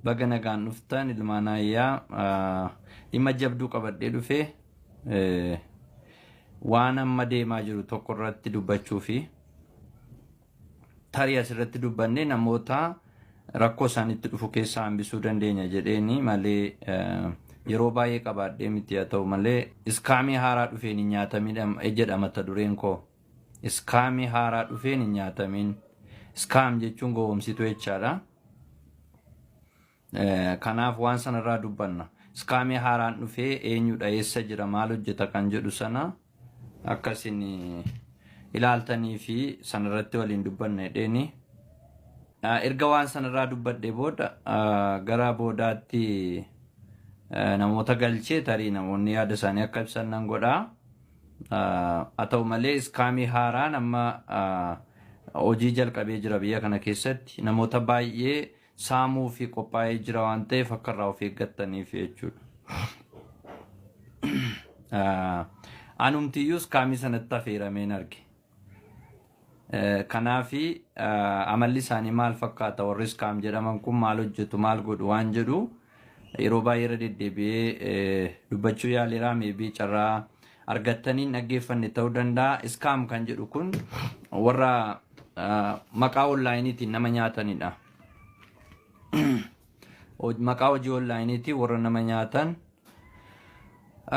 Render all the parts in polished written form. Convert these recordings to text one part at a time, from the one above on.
baga nagaan dhuftan ilmaan ayyaa dhimma jabduu qabadhee dhufee waan amma deemaa jiru tokko irratti dubbachuu fi tarii asirratti dubbannee namoota rakkoo isaanitti dhufu keessaa hambisuu dandeenya jedheeni malee yeroo baay'ee qabadhee miti haa ta'u malee iskaamii haaraa dhufeen hin nyaatamin jedhama mata dureen koo. Iskaamii haaraa dhufeen hin nyaatamin. Iskaam jechuun gowwoomsituu jechaadha. Kanaaf waan sanarraa dubbanna. Iskaamii haaraan dhufee eenyudha eessa jira maal hojjeta kan jedhu sana akkasin ilaaltanii fi sanarratti waliin dubbanna jedheeni. Erga waan sanarraa dubbadhee booda gara boodaatti namoota galchee tarii namoonni yaada isaanii akka ibsan nan godhaa. Haa ta'u malee iskaamii haaraan amma hojii jalqabee jira biyya kana keessatti namoota baay'ee saamuu fi qophaa'ee jira waan ta'eef akka irraa of eeggataniif jechuudha. Anumtiyyuu iskaamii sanatti affeerameen arge. Kanaafi amalli isaanii maal fakkaata warri iskaam jedhaman kun maal hojjetu maal godhu waan jedhu yeroo baay'ee irra deddeebi'ee dubbachuu yaaleeraa meebii carraa argattaniin dhaggeeffanne ta'uu danda'a. Iskaam kan jedhu kun warra maqaa onlaayiniitiin nama nyaatanidha. Maqaa hojii onlaayiniitiin warra nama nyaatan.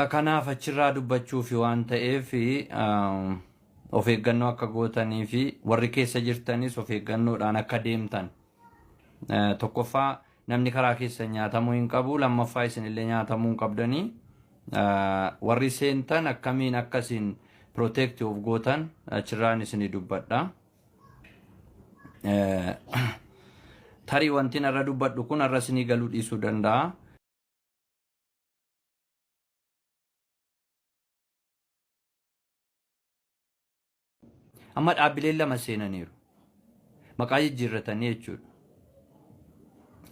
Kanaaf achirraa dubbachuu fi waan ta'eef of eeggannoo akka gootanii fi warri keessa jirtanis of eeggannoodhaan akka deemtan. Tokkoffaa namni karaa keessa nyaatamuu hin qabu, lammaffaa isinillee nyaatamuu hin qabdanii. Warri seentan akkamiin akkasiin protect of gootan achirraan isinii dubbadha. Tarii wanti narra dubbadhu kun har'a isinii galuu dhiisuu danda'a. Amma dhaabbileen lama seenaniiru. Maqaa jijjiirratanii jechuudha.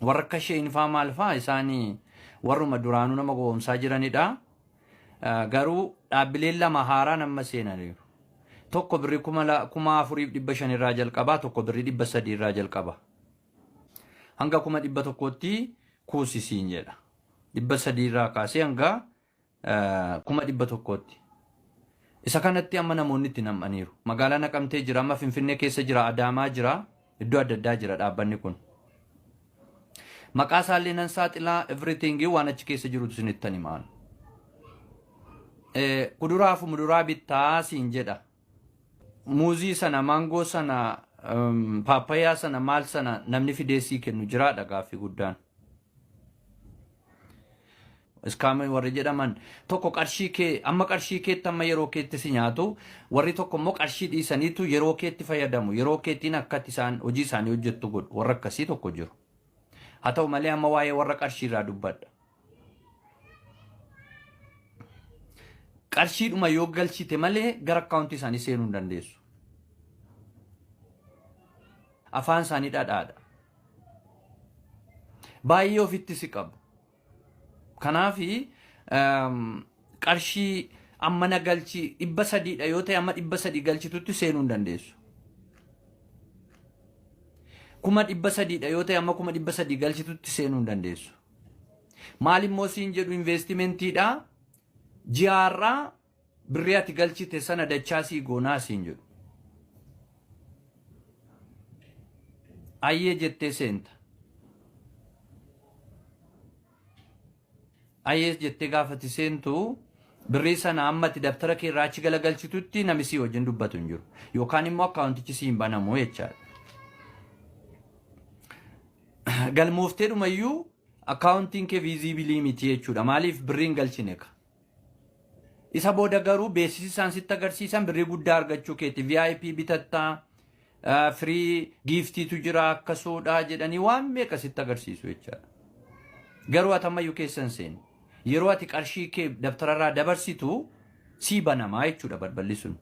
Warra akka isheen faa maal faa isaanii warruma duraanuu nama gowwoomsaa jiranidha. Garuu dhaabbileen lama haaraan amma seenaniiru. Tokko birrii 4,500 irraa jalqabaa, tokko birrii 300 irraa jalqaba. Hanga 1,100tti kuusisiin jedha. 300 irraa kaasee hanga 1,100tti. Isa kanatti amma namoonni itti nam'aniiru. Magaalaa Naqamtee jira, amma Finfinnee keessa jira, Adaamaa jira, iddoo adda addaa jira dhaabbanni kun. Maqaa isaallee nan saaxilaa everything waan achi keessa jirutu isinittan himaan. Kuduraa fi muduraa bittaa siin jedha. Muuzii sana, maangoo sana, paappayaa sana, maal sana namni fideessii kennu jiraadha gaaffii guddaan. Iskaamii warri jedhaman tokko qarshii kee amma qarshii keetti amma yeroo keetti si nyaatu warri tokko immoo qarshii dhiisaniitu yeroo keetti fayyadamu yeroo keettiin akkatti isaan hojii isaanii hojjettu godhu warra akkasii tokko jiru. Haa ta'u malee amma waa'ee warra qarshii irraa dubbadha. Qarshiidhuma yoo galchite malee gara akkaawuntii isaanii seenuu hin dandeessu. Afaan isaanii dhadhaadha. Baay'ee ofitti si qabu. Kanaafi qarshii amma na galchi 300dha yoo ta'e amma 300 galchitutti seenuu hin dandeessu. 300dha yoo ta'e amma 300 galchitutti seenuu hin dandeessu. Maal immoo siin jedhu investimentiidha. Ji'aarraa birrii ati galchite sana dachaasii goonaa siin jedhu. Ayyee jettee seenta. Ayyee jettee gaafati seentu birrii sana amma ati daftara kee irraa achi galagalchitutti namni si wajjin dubbatu hin jiru. Yookaan immoo akkaawuntichi si hin banamu jechaadha. Galmooftee dhumayyuu akkaawuntiin kee viiziibilii miti jechuudha. Maaliif birriin galchine ka? Isa booda garuu beeksisi isaan sitti agarsiisan birrii guddaa argachuu keeti. VIP bitattaa, free giftiitu jira akkasuudha jedhanii waan meeqa sitti agarsiisu jechaadha. Garuu ati ammayyuu keessan seeni. Yeroo ati qarshii kee daftararraa dabarsitu sii banamaa jechuudha balballi sun.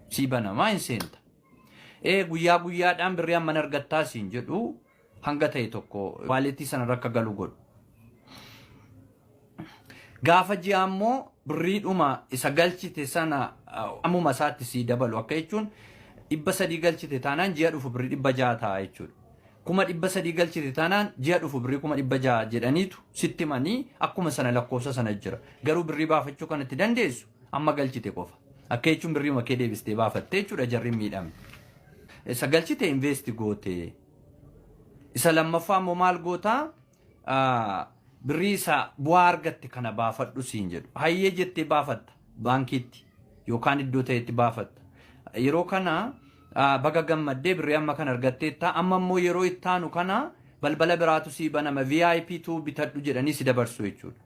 Sii banamaa hin seenta. Guyyaa guyyaadhaan birrii amma argattaa siin jedhu hanga ta'e tokko waaleetii sanarra akka galu godhu. Gaafa ji'a ammoo birriidhuma isa galchite sana ammuma isaatti sii dabalu akka jechuun 300 galchite taanaan ji'a dhufu birrii 600 ta'a jechuudha. kuma 300 galchite taanaan ji'a dhufu birrii kuma 600 jedhaniitu sitti manii akkuma sana lakkoofsa sana jira. Garuu birrii baafachuu kanatti dandeessu amma galchite qofa. Akka jechuun birrii makee deebistee baafattee jechuudha jarri miidhamne. Isa galchite invest goote. Isa lammaffaa immoo maal gootaa? Birrii isaa bu'aa argatte kana baafadhu siin jedhu. Hayyee jettee baafatta baankiitti yookaan iddoo ta'etti baafatta. Yeroo kana baga gammaddee birrii amma kan argatteetta amma immoo yeroo itti aanu kana balbala biraatu sii banama VIP2 bitadhu jedhanii si dabarsu jechuudha.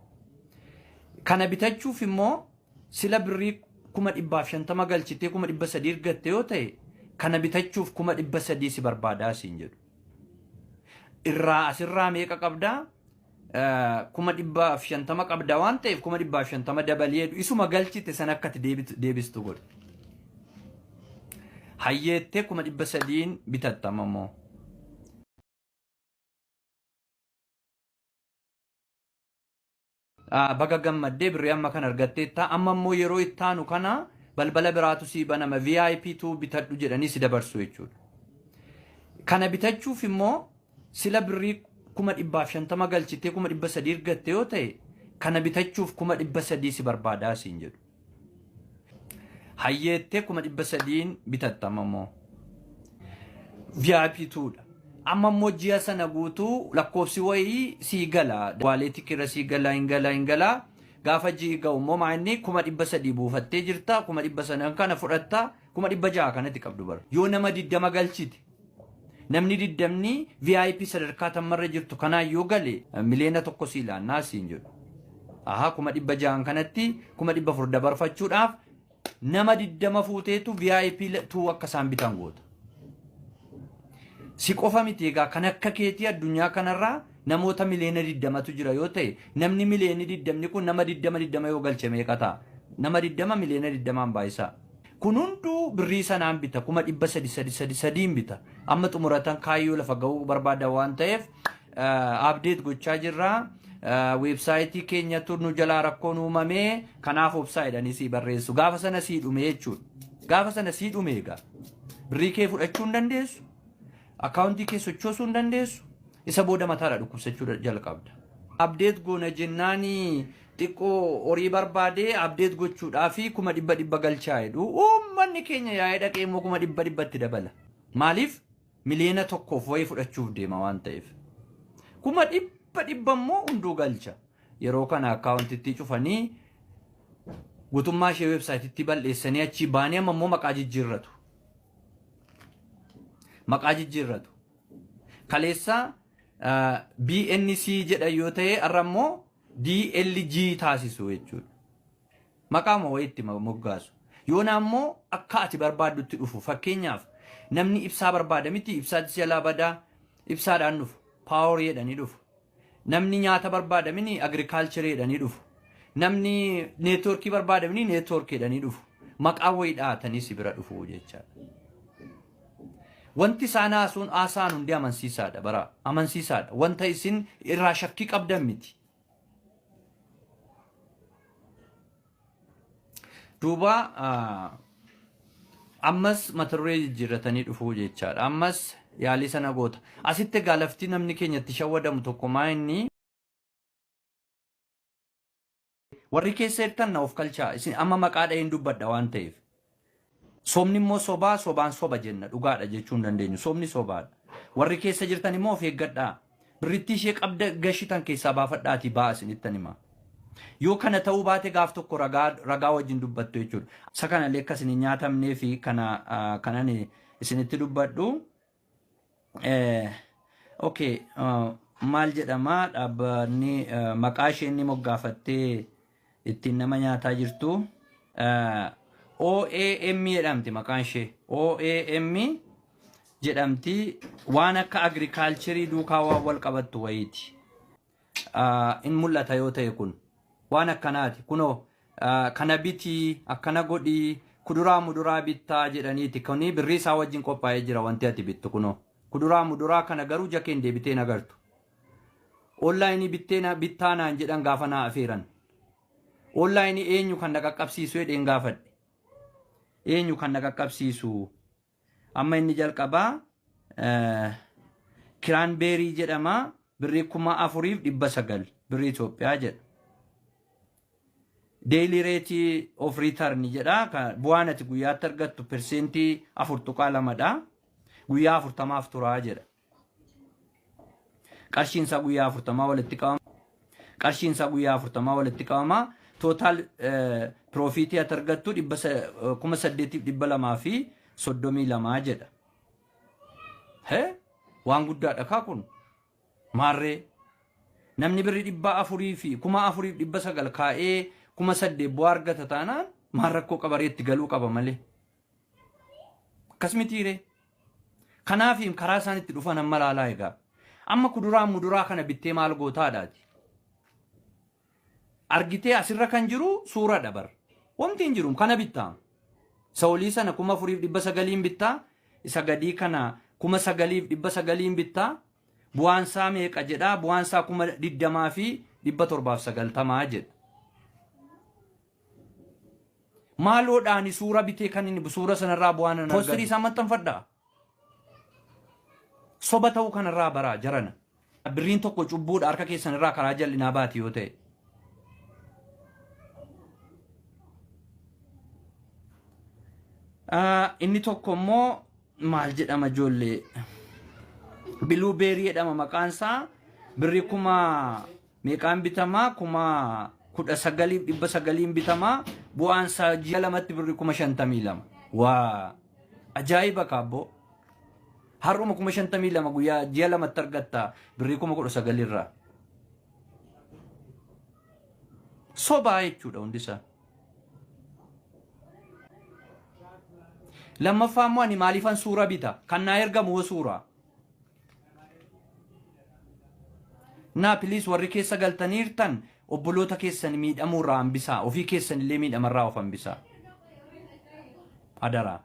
Kana bitachuuf immoo sila birrii 150 galchitee 300 argatte yoo ta'e kana bitachuuf 300 si barbaadaa siin jedhu. Irraa asirraa meeqa qabdaa? 150 qabda waan ta'eef 150 dabalee isuma galchite san akkati deebistu godhe. Hayyeettee 300 bitattama immoo. Baga gammaddee birrii amma kan argatteetta amma immoo yeroo itti aanu kana balbala biraatu sii banama VIP2 bitadhu jedhanii si dabarsu jechuudha. Kana bitachuuf immoo sila birrii 150 galchitee 300 argatte yoo ta'e kana bitachuuf 300 si barbaadaa siin jedhu. Hayyeettee 300 bitattama immoo. VIP2dha. Amma immoo ji'a sana guutuu lakkoofsi wayii sii gala. Waaleetii kira sii gala hin gala. Gaafa ji'i ga'u immoo maanni 300 buufattee jirta 300 kana fudhatta 600 kanatti qabdu bara. Yoo nama 20 galchite namni 20 VIP sadarkaa tammarra jirtu kanaa yoo gale miliyoona tokko sii laannaa siin jedhu. 600 kanatti 400 dabarfachuudhaaf nama 20 fuuteetu VIP2 akka isaan bitan goota. Si qofa miti egaa kan akka keetii addunyaa kanarraa namoota miliyoona 20tu jira yoo ta'e namni miliyoona 20 kun nama 20 yoo galche meeqa ta'a? Nama 20 miliyoona 20 baay'isaa. Kun hunduu birrii sanaan bita 300 bita. Amma xumuratan kaayyoo lafa ga'uu barbaada waan ta'eef update gochaa jirra. Websaayitii keenyatu nu jalaa rakkoon uumamee kanaaf obsaayidhanii si barreessu. Gaafa sana sii dhume jechuudha. Gaafa sana sii dhume egaa birrii kee fudhachuu hin dandeessu. Akaawuntii kee sochoosuu hin dandeessu. Isa booda mataadha dhukkubsachuu jalqabda. Update goona jennaanii xiqqoo horii barbaadee update gochuudhaa fi 100 galchaa jedhu uummanni keenya yaa'ee dhaqee immoo 100 dabala. Maaliif? Miliyoona tokkoof wayii fudhachuuf deema waan ta'eef. 100 immoo hunduu galcha. Yeroo kana akaawuntiitti cufanii guutummaa ishee websaayitiitti balleessanii achi baanii amma immoo maqaa jijjiirratu. Maqaa jijjiirratu. Kaleessa BNC jedha yoo ta'e har'a immoo DLG taasisu jechuudha. Maqaa moo wayiitti moggaasu. Yoona ammoo akka ati barbaaddutti dhufu. Fakkeenyaaf namni ibsaa barbaada miti ibsaatti jalaa badaa ibsaadhaan dhufu. Power jedhanii dhufu. Namni nyaata barbaada mini agriculture jedhanii dhufu. Namni networkii barbaada mini network jedhanii dhufu. Maqaa wayii dhaatanii si bira dhufu jechaadha. Wanti isaan haasaan hundi amansiisaadha bara. Amansiisaadha. Wanta isin irraa shakkii qabdan miti. Duuba ammas mata duree jijjiirratanii dhufuu jechaadha. Ammas yaalii sana goota. Asitti gaalaftii namni keenyatti shawwadamu tokko maa inni warri keessa hirtan na of kalchaa. Isin amma maqaa dha'een dubbadha waan ta'eef. Soomni immoo sobaa sobaan soba jenna dhugaadha jechuun dandeenyu. Soomni sobaadha. Warri keessa jirtan immoo of eeggadhaa. Birritti ishee qabda gashitan keessaa baafadhaatii ba'aa isinittan himaa. Yoo kana ta'uu baate gaaf tokko ragaa wajjin dubbattu jechuudha. Isa kana illee akkas hin nyaatamnee fi kanan isinitti dubbadhu. Okay, maal jedhama dhaabbanni maqaa ishee inni moggaafattee ittiin nama nyaataa jirtu. OAM jedhamti maqaan ishee. OAM jedhamti waan akka agriculture duukaa waan wal qabattu wayiiti. In mul'ata yoo ta'e kun. Waan akkanaati kunoo kana bitii akkana godhii kuduraa muduraa bittaa jedhaniiti kuni birrii isaa wajjin qophaa'ee jira wanti ati bittu kunoo kuduraa muduraa kana garuu jakeen deebitee nagartu onlaayinii bittaa naan jedhan gaafa naa afeeran onlaayinii eenyu kan naqaqqabsiisu jedheen gaafadhe eenyu kan naqaqqabsiisu amma inni jalqabaa kiraanbeerii jedhama birrii 4,900 birrii Itoophiyaa jedha. Daily rate of return jedha bu'aan ati guyyaatti argattu persentii 4.2dha. Guyyaa 40 turaa jedha. Qarshiinsa guyyaa 40 walitti qabama. Qarshiinsa guyyaa 40 walitti qabama. Total profit ati argattu 8,200 fi 32 jedha. Waan guddaadha kaa kun. Maarree namni birrii 400 fi 4,900 kaa'ee 8,000 bu'aa argata taanaan maal rakkoo qabareetti galuu qaba malee. Akkasumitiire. Kanaaf karaa isaan itti dhufan amma laalaa egaa. Amma kuduraa muduraa kana bittee maal gootaadhaati. Argitee asirra kan jiru suura dabar. Wanti hin jiru kana bittaa. Saawulii sana 4,900 bittaa. Isa gadii kana 9,900 bittaa. Bu'aan isaa meeqa jedhaa? Bu'aan isaa 20,000 fi 790 jedha. Maaloodhaani suura bitee kan inni suura sanarraa bu'aan argatu. Postirii isaa maxxanfadhaa. Soba ta'uu kanarraa baraa jarana. Birriin tokko cubbuudha harka keessan irraa karaa jal'inaa baati yoo ta'e. Inni tokko immoo maal jedhama ijoollee? Blueberry jedhama maqaan isaa. Birrii 1,000 bitamaa 19,900 bitamaa. Bu'aan isaa ji'a lamatti birrii 52,000. Waa ajaa'iba kaabboo. Har'uma 52,000 guyyaa ji'a lamatti argatta birrii 19,000 irraa. Sobaa jechuudha hundi isaa. Lammaffaa immoo ani maaliifan suura bita? Kan naa ergamu suura. Naa piliis warri keessa galtaniirtan obboloota keessan miidhamuurraa hambisaa. Ofii keessan illee miidhamarraa of hambisaa. Adaraa.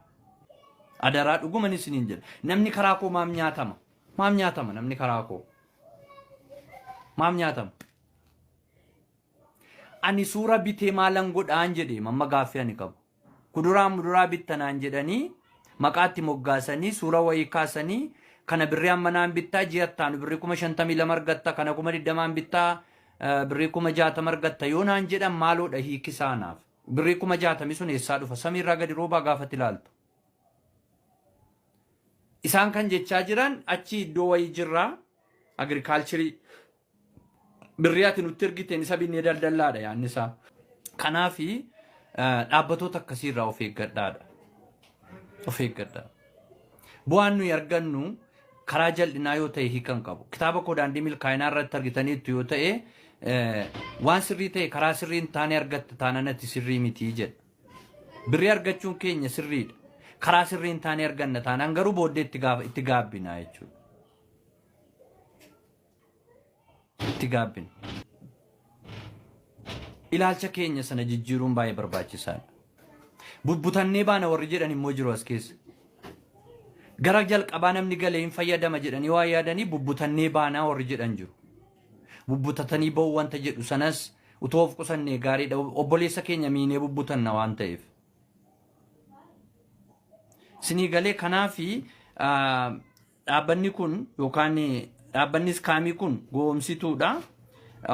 Adaraa dhuguman isiniin jedha. Namni karaa koo maam nyaatama? Maam nyaatama namni karaa koo? Maam nyaatama? Ani suura bitee maalan godhaan jedhee mamma gaaffii ani qabu. Kuduraa muduraa bittanaan jedhanii maqaatti moggaasanii suura wayii kaasanii kana birrii ammanaan bittaa ji'attaan birrii 52,000 argatta kana 20,000 bittaa birrii 60,000 argatta yoo naan jedhan maaloodha hiikisaanaaf. Birrii 60,000 sun eessaa dhufa? Samiirraa gadi roobaa gaafatti ilaaltu. Isaan kan jechaa jiran achi iddoo wayii jirraa agirikaalchirii birrii ati nutti ergiteen isa binnee daldallaadha yaanni isaa. Kanaafi dhaabbatoota akkasiirraa of eeggadhaadha. Of eeggadhaa. Bu'aan nuyi argannu karaa jal'inaa yoo ta'e hiikan qabu. Kitaaba koo daandii milkaa'inaa irratti argitaniitu yoo ta'e waan sirrii ta'e karaa sirriin taane argatta taananatti sirrii mitii jedha. Birrii argachuun keenya sirriidha. Karaa sirriin taane arganna taanaan garuu booddee itti gaabbinaa jechuudha. Itti gaabbina. Ilaalcha keenya sana jijjiiruun baay'ee barbaachisaadha. Bubbutannee baana warri jedhan immoo jiru as keessa. Gara jalqabaa namni galee hin fayyadama jedhanii waa yaadanii bubbutannee baanaa warri jedhan jiru. Bubbutatanii ba'uu wanta jedhu sanas utoo of qusannee gaariidha. Obboleessa keenya miinee bubbutanna waan ta'eef. Sinii galee kanaafi dhaabbanni kun yookaan dhaabbanni iskaamii kun goomsituudha.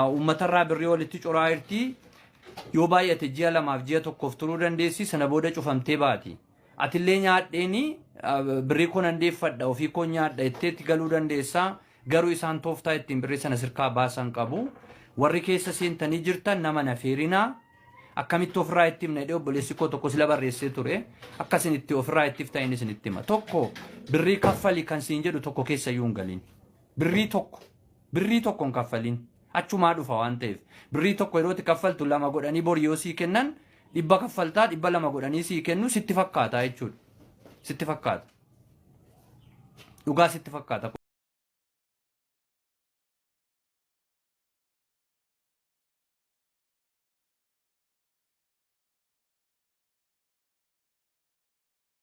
Uummatarraa birrii walitti coraa jirti. Yoo baay'ate ji'a lamaaf ji'a tokkoof turuu dandeessi sana booda cufamtee baati. Atillee nyaadheeni birrii kun handeeffadha ofii koo nyaadha itteetti galuu dandeessaa. Garuu isaan tooftaa ittiin birrii sana sirkaa baasan qabu. Warri keessa seentanii jirtan nama nafeerinaa. Akkamitti ofirraa itti himna jedhee obboleessi koo tokko sila barreessee ture. Akkasin itti ofirraa ittiif ta'in isin itti hima. Tokko birrii kaffalii kan siin jedhu tokko keessa iyyuu hin galin. Birrii tokko hin kaffalin. Achumaa dhufa waan ta'eef. Birrii tokko yeroo itti kaffaltu 2 godhanii bor yoo sii kennan 100 kaffaltaa 200 godhanii sii kennu sitti fakkaata jechuudha. Sitti fakkaata. Dhugaa sitti fakkaata.